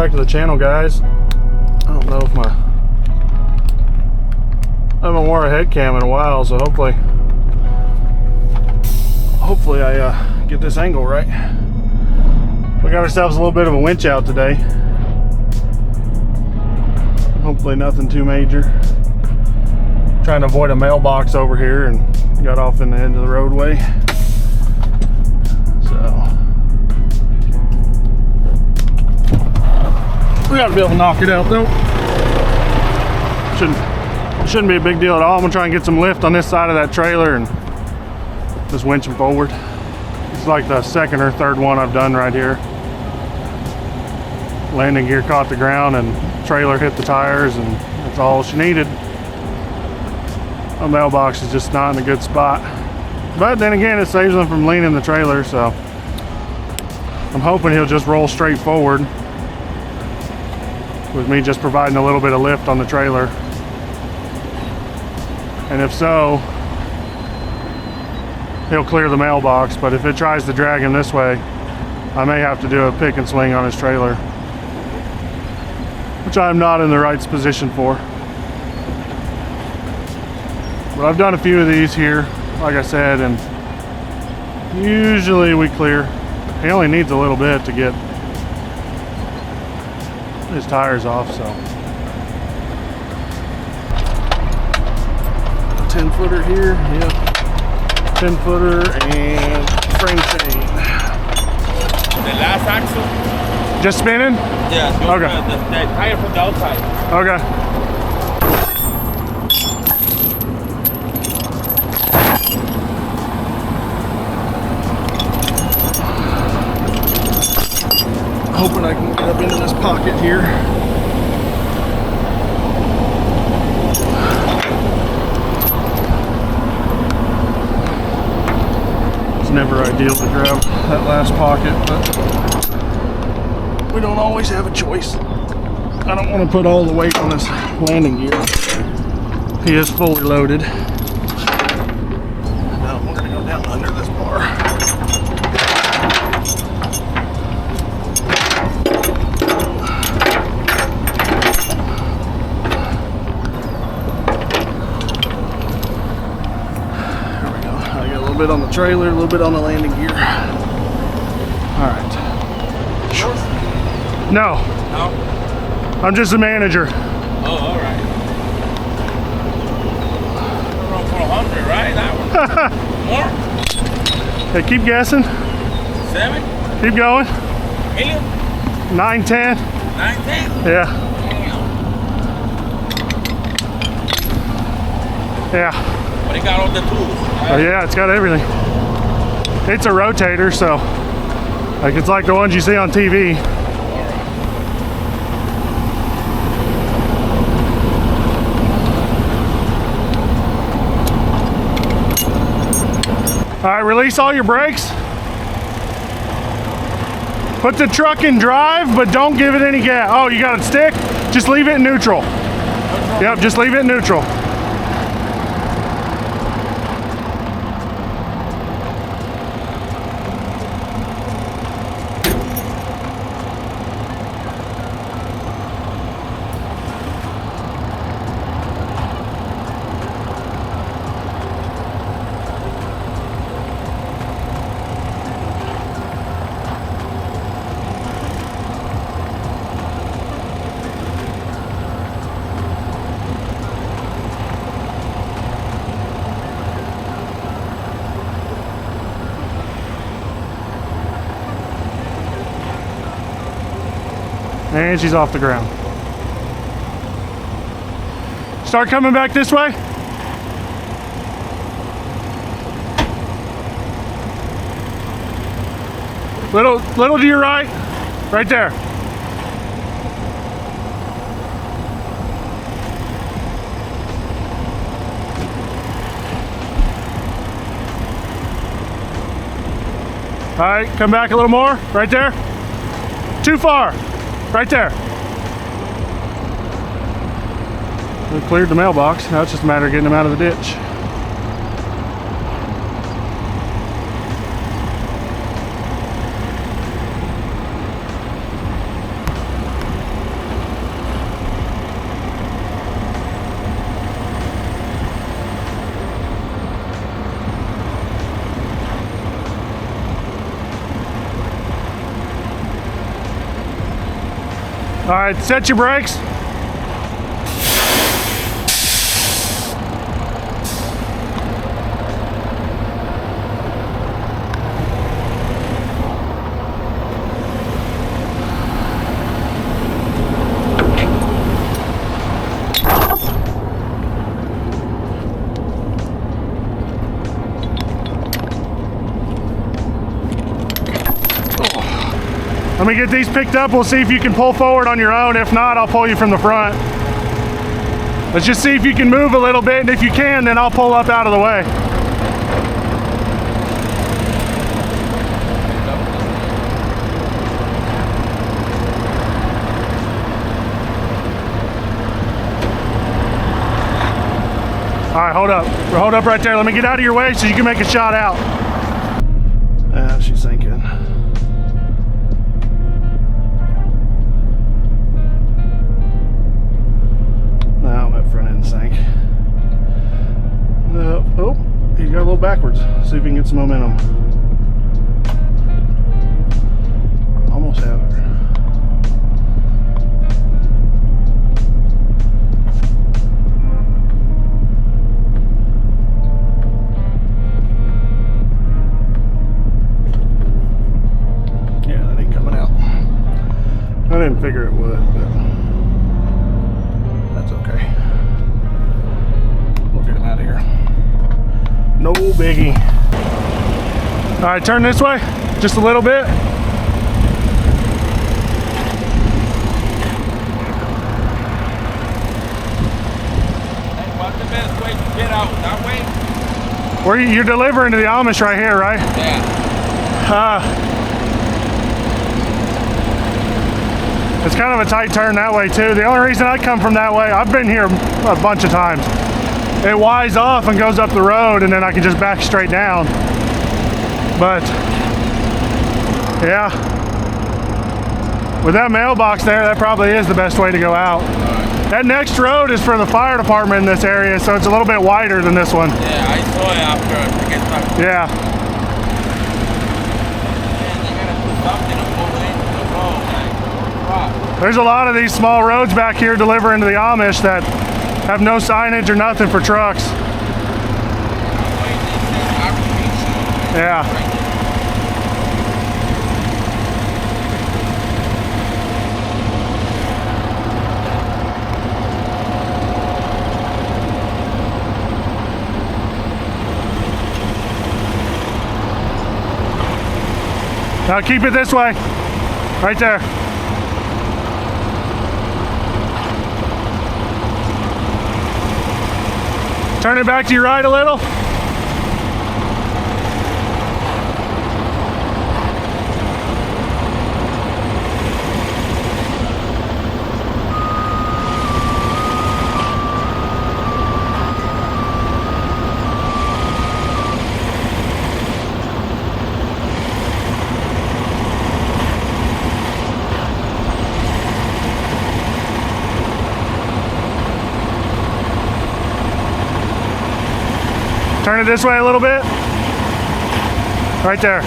back to the channel, guys. I don't know if I haven't worn a head cam in a while, so hopefully I get this angle right. We got ourselves a little bit of a winch out today. Hopefully nothing too major. Trying to avoid a mailbox over here and got off in the end of the roadway. So we gotta be able to knock it out though. Shouldn't be a big deal at all. I'm gonna try and get some lift on this side of that trailer and just winch him forward. It's like the second or third one I've done right here. Landing gear caught the ground and trailer hit the tires, and that's all she needed. My mailbox is just not in a good spot. But then again, it saves them from leaning the trailer, so I'm hoping he'll just roll straight forward with me just providing a little bit of lift on the trailer. And if so, he'll clear the mailbox, but if it tries to drag him this way, I may have to do a pick and swing on his trailer, which I'm not in the right position for. But I've done a few of these here, like I said, and usually we clear. He only needs a little bit to get his tires off, so. 10-footer here, yep. 10-footer and frame chain. The last axle? Just spinning? Yeah. Okay. The tire from the outside. Okay. Hoping I can get up into this pocket here. It's never ideal to grab that last pocket, but we don't always have a choice. I don't want to put all the weight on this landing gear. He is fully loaded. Now we're going to go down under this bar. Bit on the trailer, a little bit on the landing gear. All right. No. No? I'm just a manager. Oh, all right. Around 400, right? That one. More? Hey, keep guessing. 7? Keep going. Million? 9, 10. 9, 10? Yeah. Yeah. But it got all the tools. Oh, yeah, it's got everything. It's a rotator, so like it's like the ones you see on TV. All right, release all your brakes. Put the truck in drive, but don't give it any gas. Oh, you got it stick? Just leave it in neutral. Yep, just leave it in neutral. And she's off the ground. Start coming back this way. Little to your right. Right there. All right, come back a little more. Right there. Too far. Right there. We cleared the mailbox. Now it's just a matter of getting them out of the ditch. All right, set your brakes. Let me get these picked up. We'll see if you can pull forward on your own. If not, I'll pull you from the front. Let's just see if you can move a little bit, and if you can, then I'll pull up out of the way. All right, hold up. Hold up right there. Let me get out of your way so you can make a shot out. Ah, she's sinking. Sank. Oh, he's got a little backwards. See if we can get some momentum. Almost have it. Yeah, that ain't coming out. I didn't figure it would, but that's okay. Out of here. No biggie. All right, turn this way just a little bit. Hey, what's the best way to get out? That way? Where you're delivering to the Amish right here, right? Yeah. It's kind of a tight turn that way too. The only reason I come from that way, I've been here a bunch of times. It winds off and goes up the road, and then I can just back straight down. But yeah, with that mailbox there, that probably is the best way to go out. That next road is for the fire department in this area, so it's a little bit wider than this one. Yeah, I saw it after I get back. Yeah. Man, they gotta do something to pull into the road, like, There's a lot of these small roads back here delivering to the Amish that have no signage or nothing for trucks. Yeah. Now keep it this way, right there. Turn it back to your right a little. Turn it this way a little bit. Right there.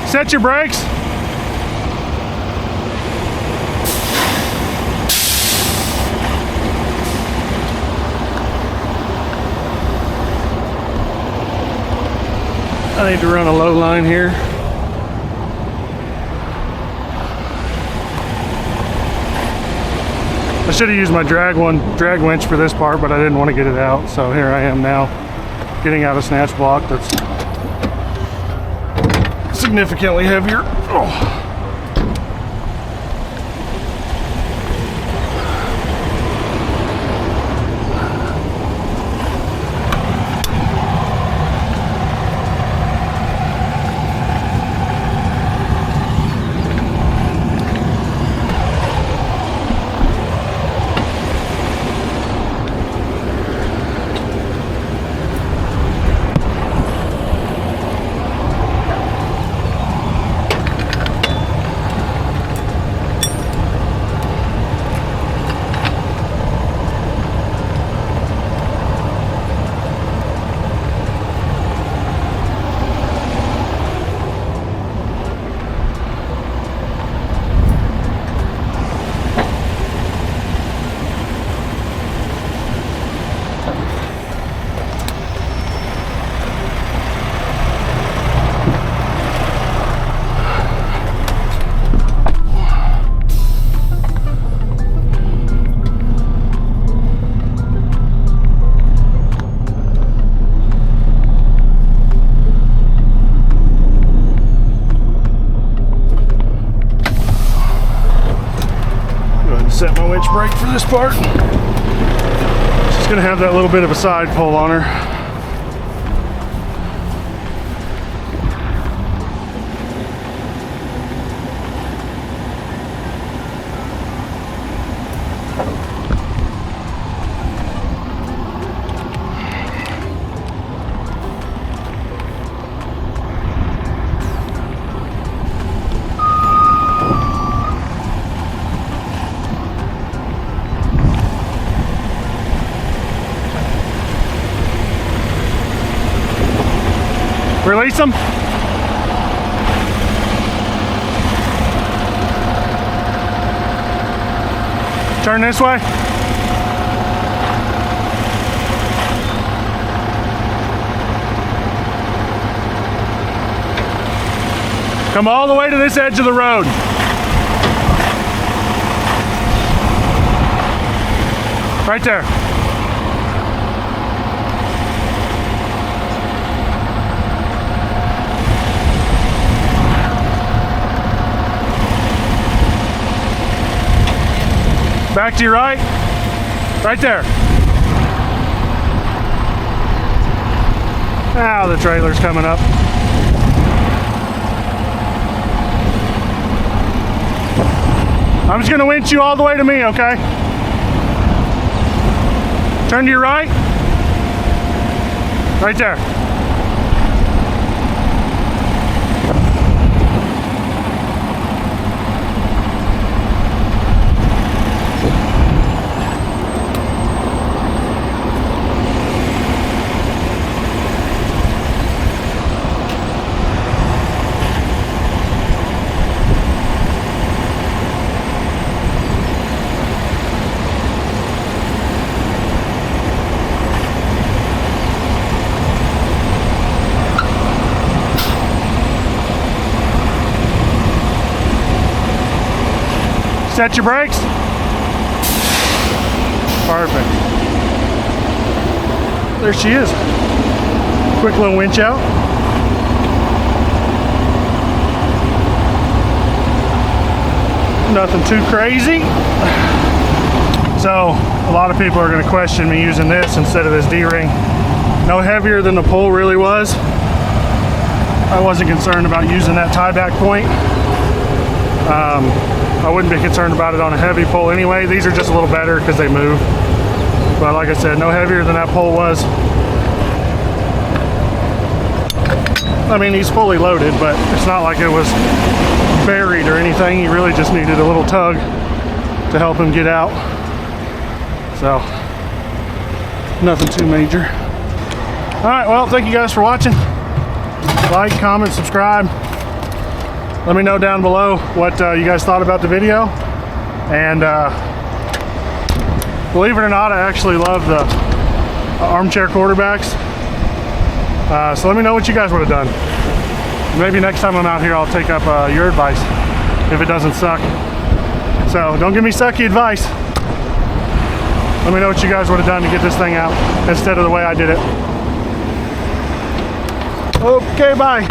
Set your brakes. I need to run a low line here. I should have used my drag winch for this part, but I didn't want to get it out. So here I am now, getting out a snatch block that's significantly heavier. Oh. brake for this part. She's gonna have that little bit of a side pull on her. Release them. Turn this way. Come all the way to this edge of the road. Right there. Back to your right. Right there. Now the trailer's coming up. I'm just gonna winch you all the way to me, okay? Turn to your right. Right there. Set your brakes. Perfect. There she is. Quick little winch out. Nothing too crazy. So a lot of people are going to question me using this instead of this D-ring. No heavier than the pull really was. I wasn't concerned about using that tie back point. I wouldn't be concerned about it on a heavy pull anyway. These are just a little better because they move. But like I said, no heavier than that pull was. I mean, he's fully loaded, but it's not like it was buried or anything. He really just needed a little tug to help him get out. So, nothing too major. All right, well, thank you guys for watching. Like, comment, subscribe. Let me know down below what you guys thought about the video. And believe it or not, I actually love the armchair quarterbacks. So let me know what you guys would have done. Maybe next time I'm out here, I'll take up your advice if it doesn't suck. So don't give me sucky advice. Let me know what you guys would have done to get this thing out instead of the way I did it. Okay, bye.